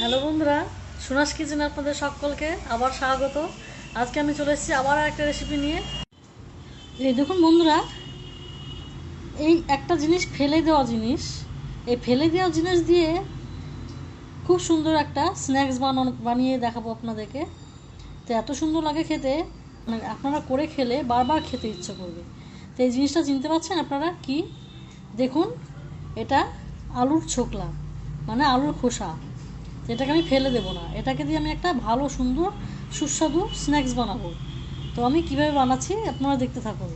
Hello বন্ধুরা, সুনাস কিচেনে আপনাদের সকলকে আবার স্বাগত। আজকে আমি চলে এসেছি আবার একটা রেসিপি নিয়ে। এই দেখুন বন্ধুরা, এই একটা জিনিস ফেলে দেওয়া জিনিস, এই ফেলে দেওয়া জিনিস দিয়ে খুব সুন্দর একটা স্ন্যাক্স বানিয়ে দেখাবো আপনাদেরকে। তো এত সুন্দর লাগে খেতে, মানে আপনারা করে খেলে বারবার খেতে ইচ্ছে করবে। তো এই জিনিসটা চিনতে পারছেন আপনারা কি? দেখুন, এটা আলুর ছোকলা, মানে আলুর খোসা। এটাকে আমি ফেলে দেবো না, এটাকে দিয়ে আমি একটা ভালো সুন্দর সুস্বাদু স্ন্যাক্স বানাবো। তো আমি কিভাবে বানাচ্ছি আপনারা দেখতে থাকুন।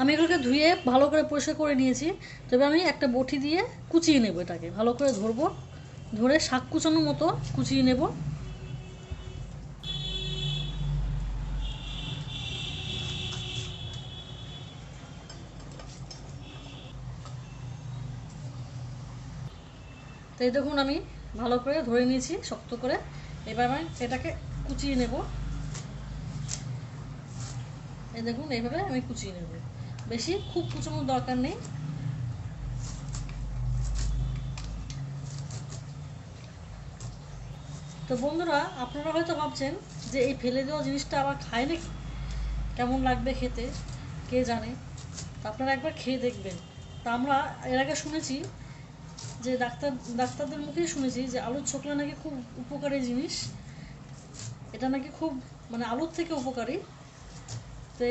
আমি এগুলোকে ধুয়ে ভালো করে পরিষ্কার করে নিয়েছি। তবে আমি একটা বটি দিয়ে কুচিয়ে নেব, এটাকে ভালো করে ধরবো, ধরে শাক কুচানোর মতো কুচিয়ে নেব। তো এই দেখুন, আমি ভালো করে ধরে নিয়েছি শক্ত করে। এবার আমি এটাকে কুচিয়ে নেব। এই দেখুন, এইভাবে আমি কুচিয়ে নেব, বেশি খুব কুচানোর দরকার নেই। তো বন্ধুরা, আপনারা হয়তো ভাবছেন যে এই ফেলে দেওয়া জিনিসটা আবার খায় নাকি, কেমন লাগবে খেতে কে জানে। তো আপনারা একবার খেয়ে দেখবেন। তা আমরা এর আগে শুনেছি যে ডাক্তারদের মুখেই শুনেছি যে আলুর ছোকলা নাকি খুব উপকারী জিনিস। এটা নাকি খুব, মানে আলুর থেকে উপকারী। তো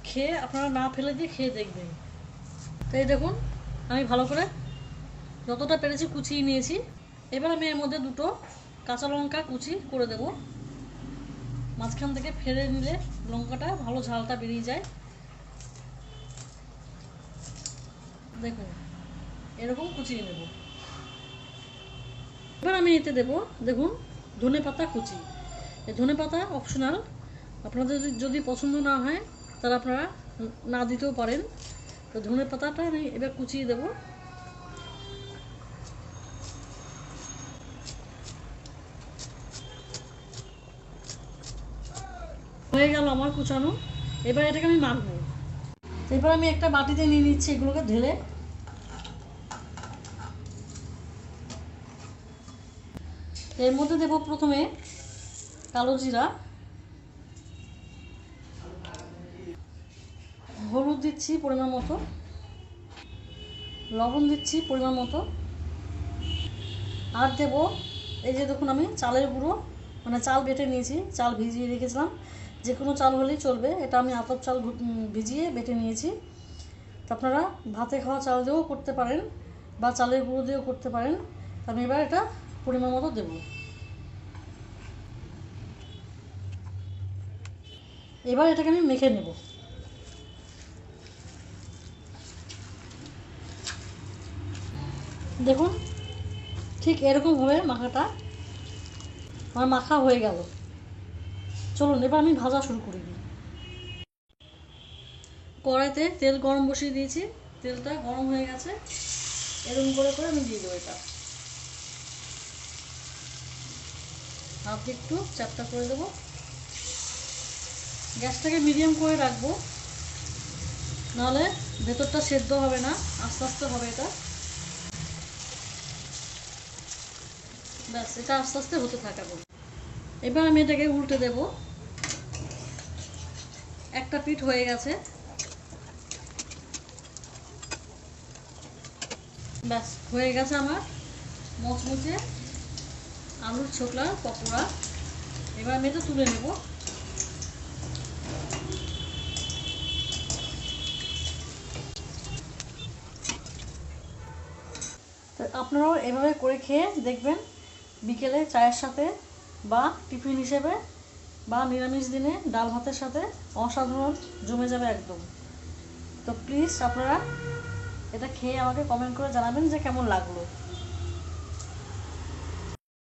খেয়ে আপনারা না ফেলে দিয়ে খেয়ে দেখবেন। তো এই দেখুন, আমি ভালো করে যতটা পেরেছি কুচিয়ে নিয়েছি। এবার আমি এর মধ্যে দুটো কাঁচা লঙ্কা কুচি করে দেব। মাঝখান থেকে ফেলে নিলে লঙ্কাটা ভালো ঝালটা বেরিয়ে যায়। দেখুন, এরকম কুচিয়ে নেব। এবার আমি এতে দেব, দেখুন, ধনে পাতা কুচি। এই ধনে পাতা অপশনাল, আপনাদের যদি পছন্দ না হয় তাহলে আপনারা না দিতেও পারেন। তো ধনে পাতাটা আমি এবার কুচিয়ে দেব। হয়ে গেল আমার কুচানো। এবার এটাকে আমি মাখবো। এবার আমি একটা বাটিতে নিয়ে নিচ্ছি এগুলোকে ঢেলে। এর মধ্যে দেব প্রথমে কালো জিরা, হলুদ দিচ্ছি পরিমাণ মতো, লবণ দিচ্ছি পরিমাণ মতো, আর দেব এই যে দেখুন, আমি চালের গুঁড়ো, মানে চাল বেটে নিয়েছি, চাল ভিজিয়ে রেখেছিলাম। যে কোনো চাল হলেই চলবে, এটা আমি আতপ চাল ভিজিয়ে বেটে নিয়েছি। তো আপনারা ভাতে খাওয়া চাল দিয়েও করতে পারেন বা চালের গুঁড়ো দিয়েও করতে পারেন। আমি এবার এটা পরিমাণ মতো দেব। এবার এটাকে আমি মেখে নেব। দেখুন, ঠিক এরকমভাবে মাখাটা আমার মাখা হয়ে গেল। চলুন এবার আমি ভাজা শুরু করে দিই। কড়াইতে তেল গরম বসিয়ে দিয়েছি, তেলটা গরম হয়ে গেছে। এরকম করে করে আমি দিয়ে দেবো এটা, হাত দিয়ে একটু চ্যাপটা করে দেবো। গ্যাসটাকে মিডিয়াম করে রাখবো, নাহলে ভেতরটা সেদ্ধ হবে না, আস্তে আস্তে হবে এটা। ব্যাস, এটা আস্তে আস্তে হতে থাকবে। এবার আমি এটাকে উল্টে দেব। একটা পিঠ হয়ে গেছে। ব্যাস, হয়ে গেছে আমার মচমচে আলুর ছোকলার পকোড়া। এবার আমি এটা তুলে নেব। তো আপনারাও এভাবে করে খেয়ে দেখবেন, বিকেলে চায়ের সাথে বা টিফিন হিসেবে বা নিরামিষ দিনে ডাল ভাতের সাথে অসাধারণ জমে যাবে একদম। তো প্লিজ আপনারা এটা খেয়ে আমাকে কমেন্ট করে জানাবেন যে কেমন লাগলো।